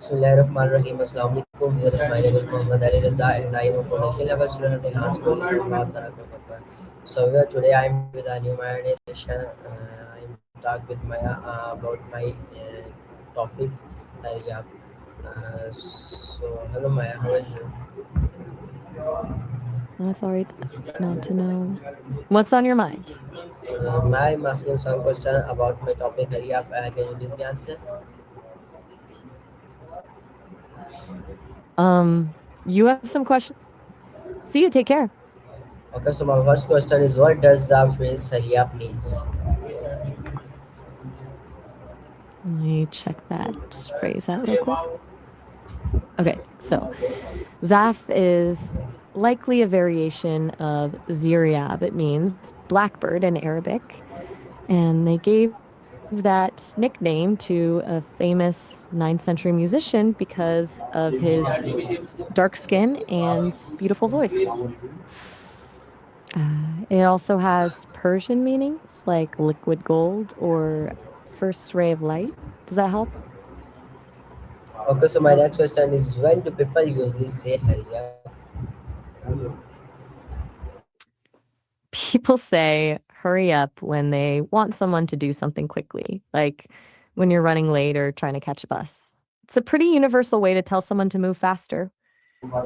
Bismillahirrahmanirrahim. Assalamu alaikum. Viewers, my name is Muhammad Ali Raza and I am a potential level student at Enhanced School Islamabad, Karakalpakkad. So today I am here with a new Maya session. I am to talk with Maya about my topic area. Hello Maya, how are you? That's all right not to know. What's on your mind? My asking some question about my topic area. Can you give me answer? You have some questions? See you. Take care. Okay, so my first question is what does the phrase Hariyap means? Let me check that phrase out real quick. Okay, so Zaf is likely a variation of Ziryab. It means blackbird in Arabic. And they gave that nickname to a famous 9th century musician because of his dark skin and beautiful voice. It also has Persian meanings like liquid gold or first ray of light. Does that help? Okay, so my next question is when do people usually say Hariyap? People say hurry up when they want someone to do something quickly, like when you're running late or trying to catch a bus. It's a pretty universal way to tell someone to move faster. Okay,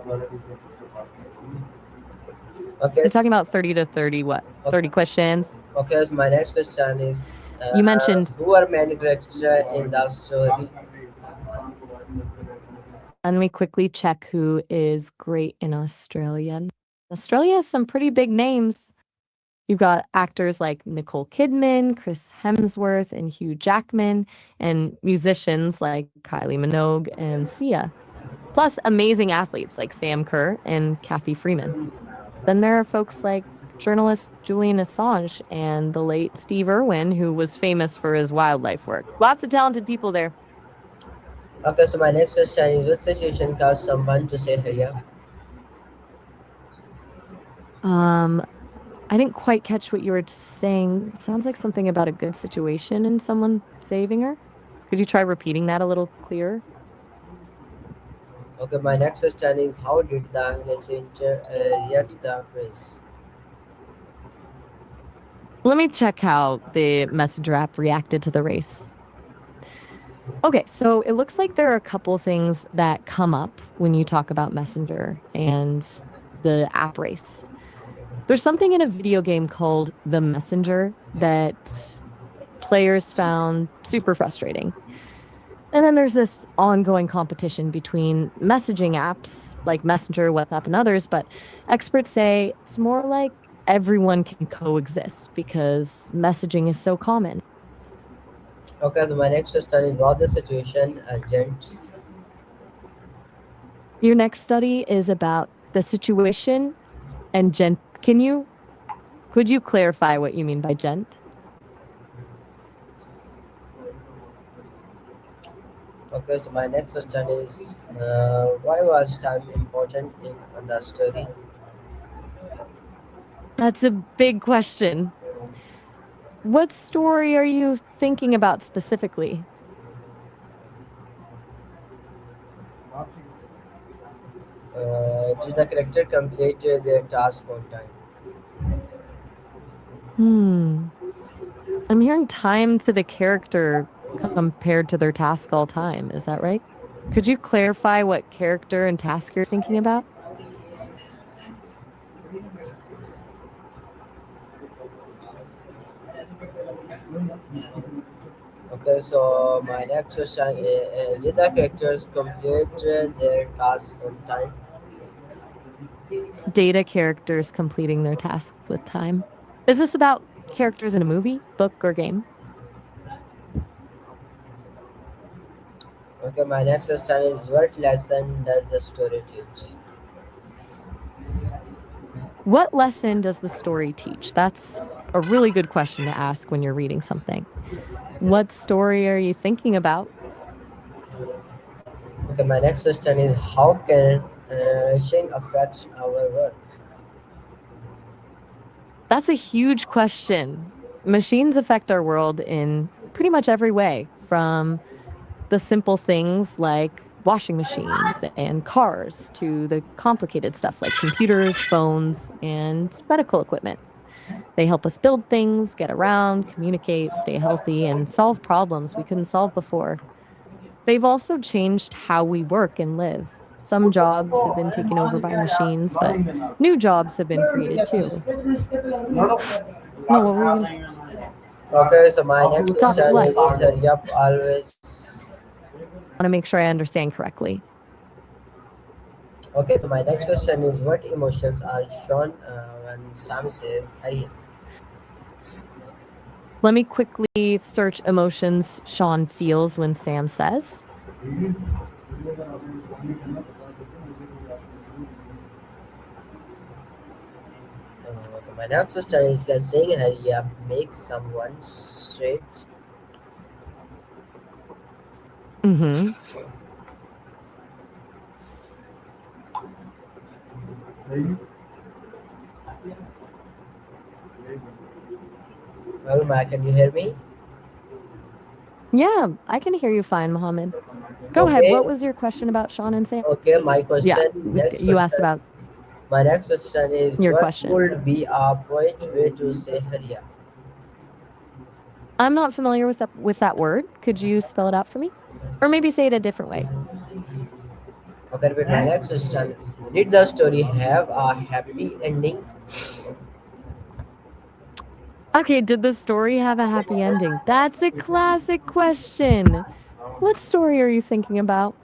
You're talking about 30 to 30 what? 30 questions? okay, so my next question is You mentioned, who are main characters in the story? let me quickly check who is great in Australia. Australia has some pretty big names. You've got actors like Nicole Kidman, Chris Hemsworth, and Hugh Jackman, and musicians like Kylie Minogue and Sia. Plus, amazing athletes like Sam Kerr and Kathy Freeman. Then there are folks like journalist Julian Assange and the late Steve Irwin, who was famous for his wildlife work. Lots of talented people there. Okay, so my next question is what situation caused someone to say Hariyap? I didn't quite catch what you were saying. It sounds like something about a good situation and someone saving her. Could you try repeating that a little clearer? Okay, my next question is how did the listener react the phrase? Let me check how the Messenger app reacted to the race. Okay, so it looks like there are a couple things that come up when you talk about Messenger and the app race. There's something in a video game called The Messenger that players found super frustrating. And then there's this ongoing competition between messaging apps like Messenger, WhatsApp, and others, but experts say it's more like everyone can coexist because messaging is so common. Okay, so my next question is was the situation urgent? Your next study is about the situation and gent. Could you clarify what you mean by gent? Okay, so my next question is why was time important in the story? That's a big question. What story are you thinking about specifically? Did the character complete their task on time? Hmm. I'm hearing time to the character compared to their task all time. Is that right? Could you clarify what character and task you're thinking about? Okay, so my next question is did the characters complete their task on time? Data characters completing their task with time. Is this about characters in a movie, book, or game? Okay, my next question is what lesson does the story teach? What lesson does the story teach? That's a really good question to ask when you're reading something. What story are you thinking about? Okay, my next question is how can rushing affect our work? That's a huge question. Machines affect our world in pretty much every way, from the simple things like washing machines and cars to the complicated stuff like computers, phones, and medical equipment. They help us build things, get around, communicate, stay healthy, and solve problems we couldn't solve before. They've also changed how we work and live. Some jobs have been taken over by machines, but new jobs have been created too. No, what were you going to say? Okay, so my next Stop question what? is hurry up always. I want to make sure I understand correctly. Okay, so my next question is what emotions are shown when Sam says hurry up? Let me quickly search emotions Sean feels when Sam says. Okay, my next question is can saying hurry up make someone straight? Mm-hmm. Well, Ma, can you hear me? Yeah, I can hear you fine, Mohammed. Go ahead. Okay. What was your question about Sean and Sam? Okay, my question. Yeah, Next you asked question. about My next question is your what question. would be a polite way to say hurry up? I'm not familiar with that word. Could you spell it out for me? Or maybe say it a different way. Okay, repeat my next question. Did the story have a happy ending? Okay, did the story have a happy ending? That's a classic question. What story are you thinking about?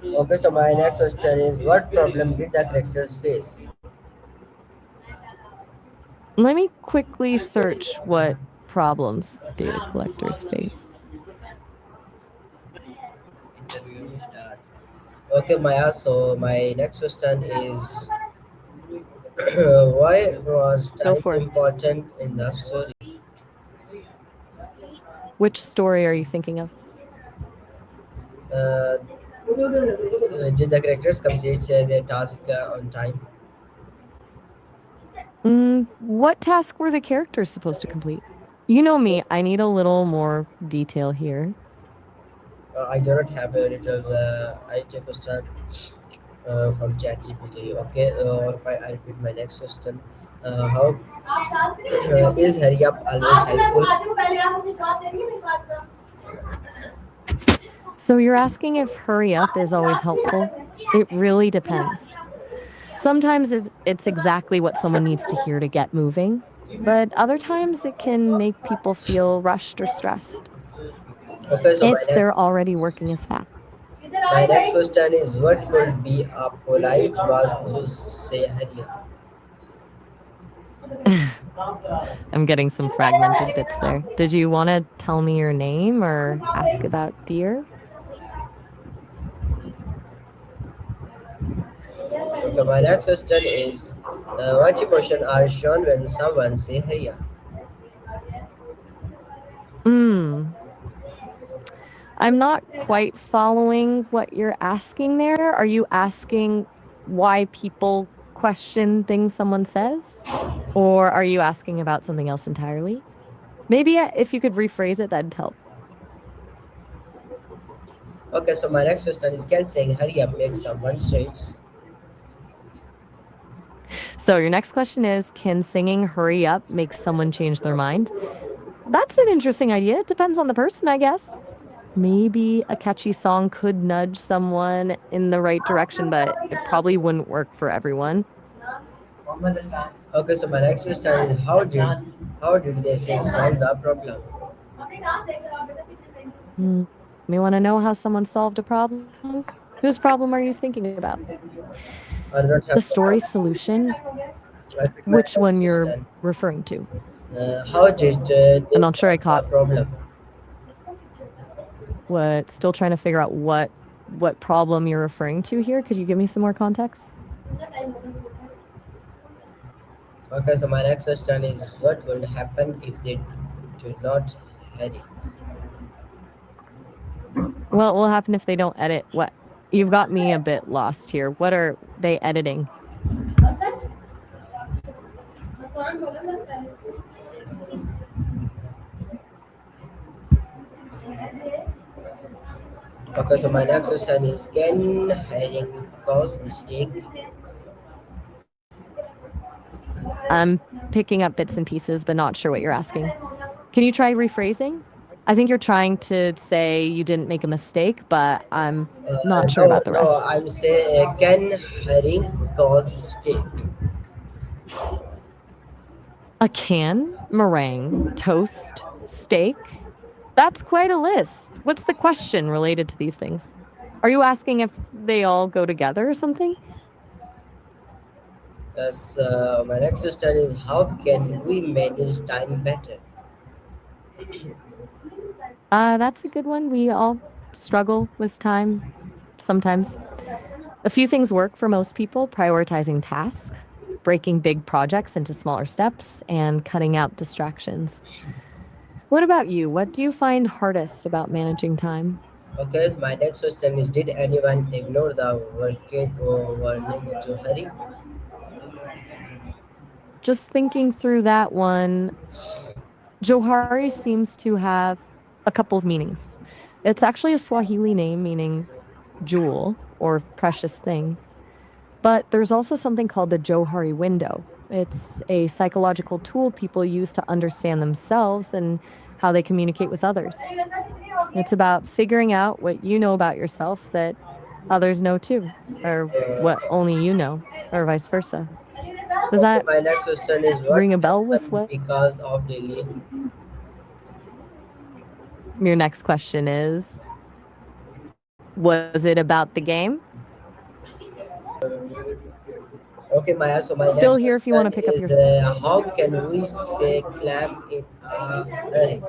Okay, so my next question is what problem did the characters face? Let me quickly search what problems data collectors face. Okay, Maya. So my next question is why was Go time for it. important in the story? Which story are you thinking of? Uh, did the characters complete their task on time? What task were the characters supposed to complete? You know me, I need a little more detail here. I do not have a little IT question from ChatGPT. Okay, I repeat my next question. How is hurry up always helpful? So you're asking if hurry up is always helpful? It really depends. Sometimes it's exactly what someone needs to hear to get moving, but other times it can make people feel rushed or stressed Okay, so if they're already working as fast. my next question is what could be a polite was to say hurry up? I'm getting some fragmented bits there. Did you want to tell me your name or ask about deer? Okay, my next question is what emotion are shown when someone say hurry up? Hmm. I'm not quite following what you're asking there. Are you asking why people question things someone says? Or are you asking about something else entirely? Maybe if you could rephrase it, that'd help. Okay, so my next question is can saying hurry up make someone straight? So your next question is, can singing hurry up make someone change their mind? That's an interesting idea. It depends on the person, I guess. Maybe a catchy song could nudge someone in the right direction, but it probably wouldn't work for everyone. Okay, so my next question is how did they say solve the problem? Hmm. We want to know how someone solved a problem? Whose problem are you thinking about? I do not The have story solution? I pick my Which next one you're question. referring to? How did I'm they not sure I solve the caught problem? what. Still trying to figure out what problem you're referring to here. Could you give me some more context? Okay, so my next question is what will happen if they do not hurry? What will happen if they don't edit what? You've got me a bit lost here. What are they editing? Okay, so my next question is, can hiring cause mistake? I'm picking up bits and pieces, but not sure what you're asking. Can you try rephrasing? I think you're trying to say you didn't make a mistake, but I'm not sure No, about the no, rest. I'm saying, can hiring cause mistake? A can, meringue, toast, steak. That's quite a list. What's the question related to these things? Are you asking if they all go together or something? Yes, my next question is, how can we manage time better? That's a good one. We all struggle with time sometimes. A few things work for most people: prioritizing tasks, breaking big projects into smaller steps, and cutting out distractions. What about you? What do you find hardest about managing time? Okay, so my next question is, did anyone ignore the working or warning to hurry? Just thinking through that one, Johari seems to have a couple of meanings. It's actually a Swahili name meaning jewel or precious thing. But there's also something called the Johari window. It's a psychological tool people use to understand themselves and how they communicate with others. It's about figuring out what you know about yourself that others know too, or what only you know, or vice versa. Does Okay, that my next question is, what ring a bell with happened what because of delay? your next question is? Was it about the game? Okay, Maya. So my Still next here if you want question to pick up is, your. how can we say clam in a hurry?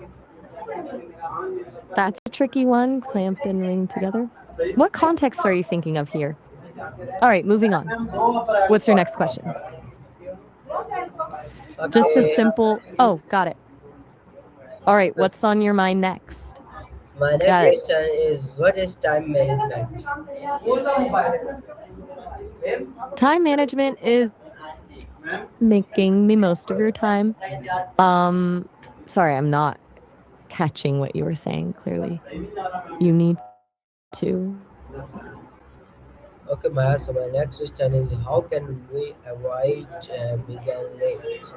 That's a tricky one. Clamp and ring together. What context are you thinking of here? All right, moving on. What's your next question? Just a Okay, simple. Oh, got it. All right, what's on this- your mind next? my next Got it. question is, what is time management? Time management is making the most of your time. Um, sorry, I'm not catching what you were saying clearly. You need to. Okay, Maya. So my next question is, how can we avoid being late?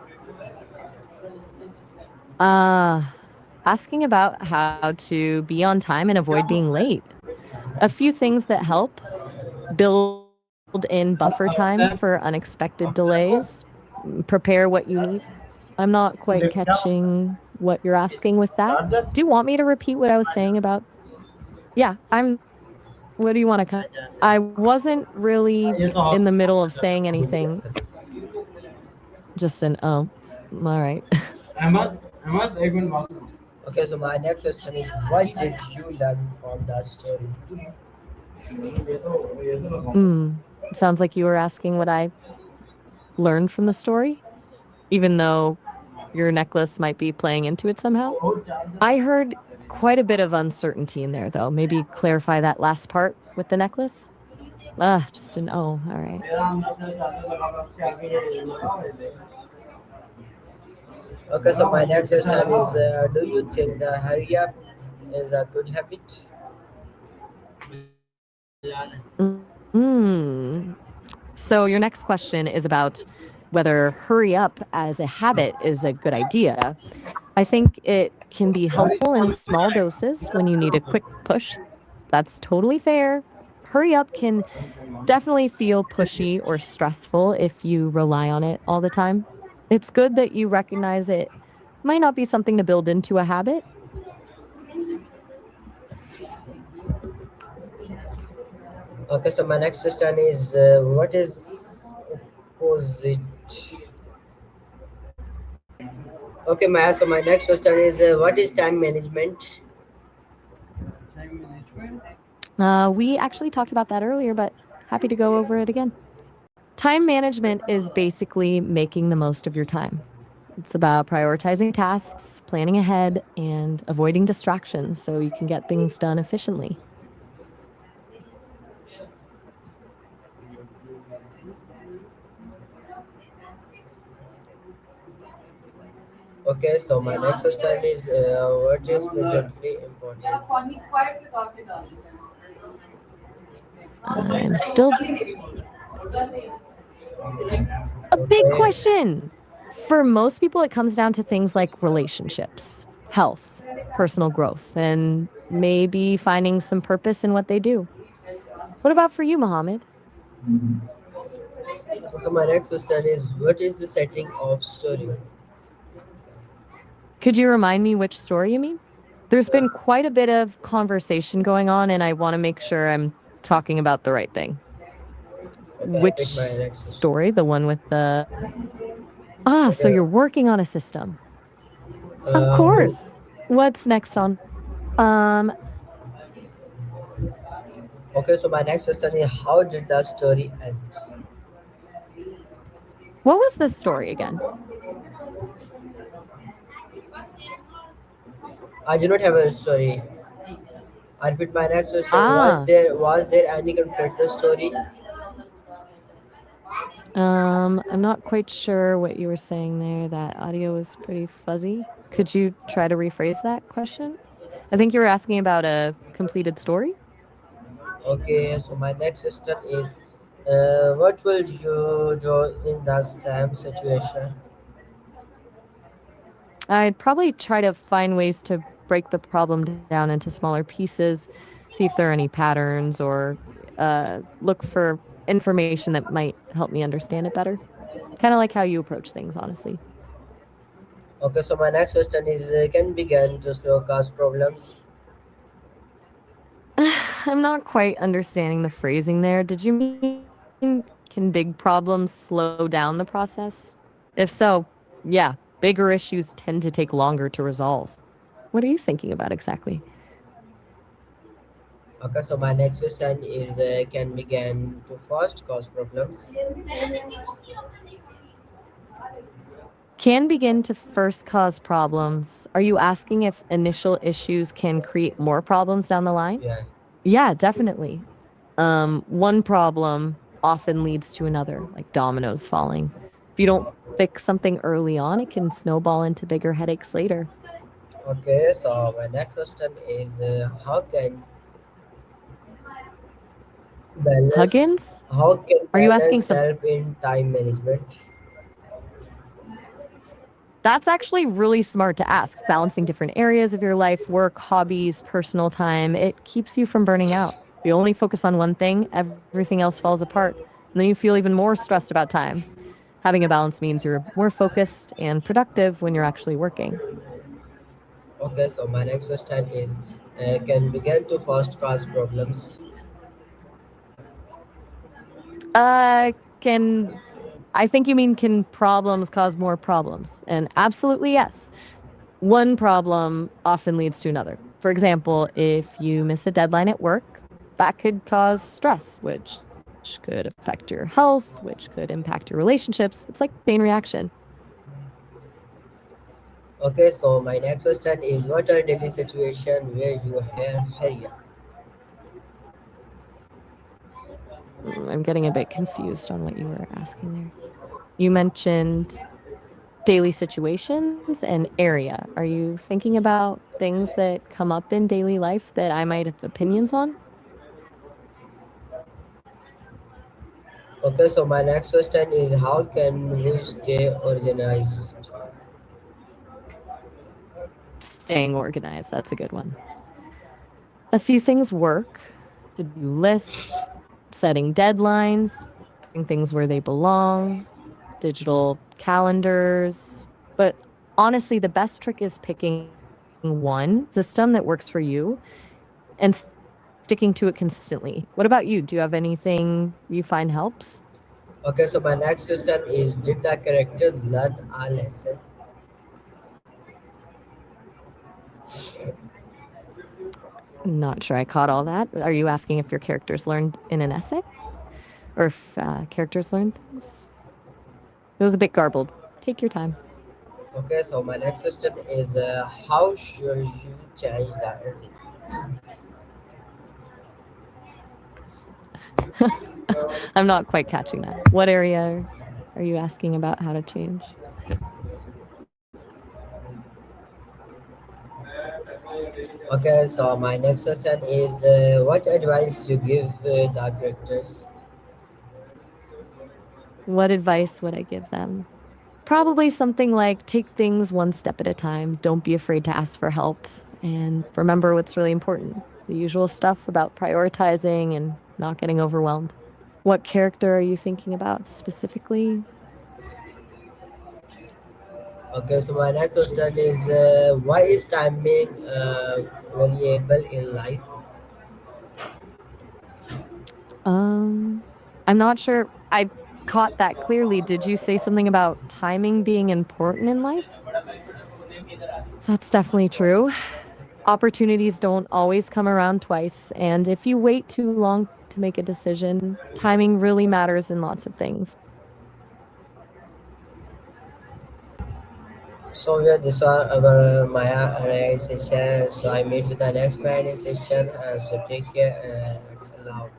Uh, Asking about how to be on time and avoid being late. A few things that help: build in buffer time for unexpected delays, prepare what you need. I'm not quite catching what you're asking with that. Do you want me to repeat what I was saying about? Yeah, what do you want to cut? I wasn't really in the middle of saying anything. Just an oh. All right. Okay, so my next question is, what did you learn from the story? Mm. It sounds like you were asking what I learned from the story, even though your necklace might be playing into it somehow. I heard quite a bit of uncertainty in there, though. Maybe clarify that last part with the necklace? Just an oh. All right. Okay, so my next question is, do you think the hurry up is a good habit? Mm. So your next question is about whether hurry up as a habit is a good idea. I think it can be helpful in small doses when you need a quick push. That's totally fair. Hurry up can definitely feel pushy or stressful if you rely on it all the time. It's good that you recognize it might not be something to build into a habit. Okay, so my next question is, what is opposite? Okay, Maya. So my next question is, what is time management? We actually talked about that earlier, but happy to go over it again. Time management is basically making the most of your time. It's about prioritizing tasks, planning ahead, and avoiding distractions so you can get things done efficiently. Okay, so my next question is, what is majorly important? I'm still a big Okay. question. For most people, it comes down to things like relationships, health, personal growth, and maybe finding some purpose in what they do. What about for you, Mohammed? Okay, my next question is what is the setting of story? Could you remind me which story you mean? There's been quite a bit of conversation going on, and I want to make sure I'm talking about the right thing. Okay, I Which pick my next question. story? The one with the. Ah, so Okay. you're working on a system. Of Who? course. What's next on? Um, Okay, so my next question is how did the story end? what was this story again? I do not have a story. I repeat my next question. Was Ah, there any conflict in the story? I'm not quite sure what you were saying there. That audio was pretty fuzzy. Could you try to rephrase that question? I think you were asking about a completed story. Okay, so my next question is what will you do in the same situation? I'd probably try to find ways to break the problem down into smaller pieces, see if there are any patterns, or look for information that might help me understand it better. Kind of like how you approach things, honestly. Okay, so my next question is can begin to slow cause problems? I'm not quite understanding the phrasing there. Did you mean can big problems slow down the process? If so, yeah, bigger issues tend to take longer to resolve. What are you thinking about exactly? Okay, so my next question is can begin to first cause problems? Can begin to first cause problems. Are you asking if initial issues can create more problems down the line? Yeah. Yeah, definitely. One problem often leads to another, like dominoes falling. If you don't fix something early on, it can snowball into bigger headaches later. Okay, so my next question is balance Huggins, how can are you asking balance some? help in time management? That's actually really smart to ask. Balancing different areas of your life, work, hobbies, personal time, it keeps you from burning out. If you only focus on one thing, everything else falls apart. And then you feel even more stressed about time. Having a balance means you're more focused and productive when you're actually working. Okay, so my next question is can begin to first cause problems? Uh, can I think you mean can problems cause more problems? And absolutely yes. One problem often leads to another. For example, if you miss a deadline at work, that could cause stress, which could affect your health, which could impact your relationships. It's like chain reaction. Okay, so my next question is what are daily situation where you hurry? I'm getting a bit confused on what you were asking there. You mentioned daily situations and area. Are you thinking about things that come up in daily life that I might have opinions on? Okay, so my next question is how can we stay organized? Staying organized, that's a good one. A few things work: to do lists, setting deadlines, putting things where they belong, digital calendars. But honestly, the best trick is picking one system that works for you and sticking to it consistently. What about you? Do you have anything you find helps? Okay, so my next question is did the characters learn a lesson? Not sure I caught all that. Are you asking if your characters learned in an essay or if characters learned things? It was a bit garbled. Take your time. Okay, so my next question is how should you change the ending? I'm not quite catching that. What area are you asking about how to change? Okay, so my next question is what advice you give the directors? What advice would I give them? Probably something like take things one step at a time. Don't be afraid to ask for help. And remember what's really important, the usual stuff about prioritizing and not getting overwhelmed. What character are you thinking about specifically? Okay, so my next question is why is timing valuable in life? Um, I'm not sure I caught that clearly. Did you say something about timing being important in life? So that's definitely true. Opportunities don't always come around twice, and if you wait too long to make a decision, timing really matters in lots of things. So yeah, this was our Maya analysis session. So I meet with the next Friday session. So take care and it's allowed.